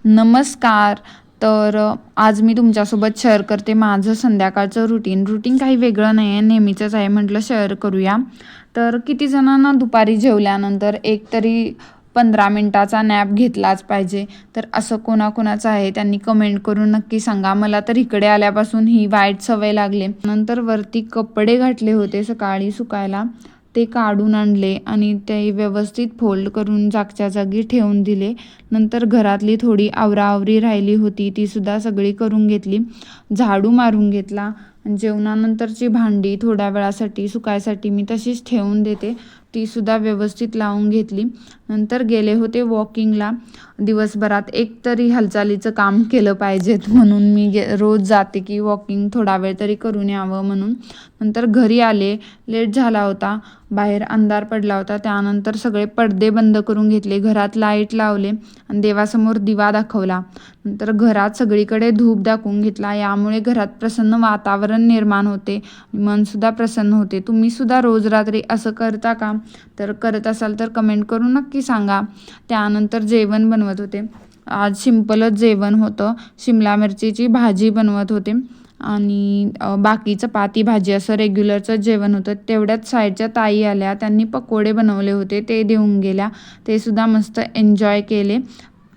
नमस्कार. आज मी तुमच्यासोबत शेअर करते माझं संध्याकाळचं रुटीन काही वेगळं नाही आहे, नेहमीचंच आहे. म्हटलं शेअर करूया. तर किती जणांना दुपारी जेवल्यानंतर एक तरी 15 मिनिटाचा नॅप घेतलाच पाहिजे. तर असं कोणाकोणाचं आहे त्यांनी कमेंट करून नक्की सांगा. मला तर इकडे आल्यापासून ही वाईट सवय लागली. नंतर वरती कपडे घातले होते सकाळी सुकायला, ते काढून आणले आणि ते व्यवस्थित फोल्ड करून जागच्या जागी ठेवून दिले. नंतर घरातली थोडी आवराआवरी राहिली होती तीसुद्धा सगळी करून घेतली. झाडू मारून घेतला. जेवणानंतरची भांडी थोड्या वेळासाठी सुकायसाठी मी तशीच ठेवून देते, तीसुद्धा व्यवस्थित लावून घेतली. नंतर गेले होते वॉकिंगला. दिवसभरात एक तरी हालचालीचं काम केलं पाहिजेत म्हणून मी रोज जाते की वॉकिंग थोडा वेळ तरी करून यावं म्हणून. नंतर घरी आले, लेट झाला होता, बाहेर अंधार पडला होता. त्यानंतर सगळे पडदे बंद करून घेतले, घरात लाईट लावले आणि देवासमोर दिवा दाखवला. नंतर घरात सगळीकडे धूप दाखवून घेतला. यामुळे घरात प्रसन्न वातावरण निर्माण होते, मनसुद्धा प्रसन्न होते. तुम्हीसुद्धा रोज रात्री असं करता का? तर करत असाल तर कमेंट करून नक्की सांगा. त्यानंतर जेवण बनवत होते. आज सिंपलच जेवण होतं. शिमला मिरचीची भाजी बनवत होते आणि बाकी चपाती भाजी असं रेग्युलरचं जेवण होतं. तेवढ्यात साईडच्या ताई आल्या, त्यांनी पकोडे बनवले होते, ते देऊन गेल्या. ते सुद्धा मस्त एन्जॉय केले.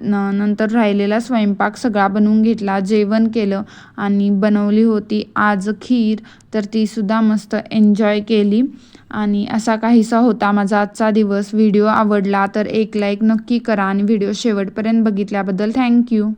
नंतर राहिलेला स्वयंपाक सगळा बनवून घेतला, जेवण केलं आणि बनवली होती आज खीर, तर तीसुद्धा मस्त एन्जॉय केली. आणि असा काहीसा होता माझा आजचा दिवस. व्हिडिओ आवडला तर एक लाईक नक्की करा आणि व्हिडिओ शेवटपर्यंत बघितल्याबद्दल थँक्यू.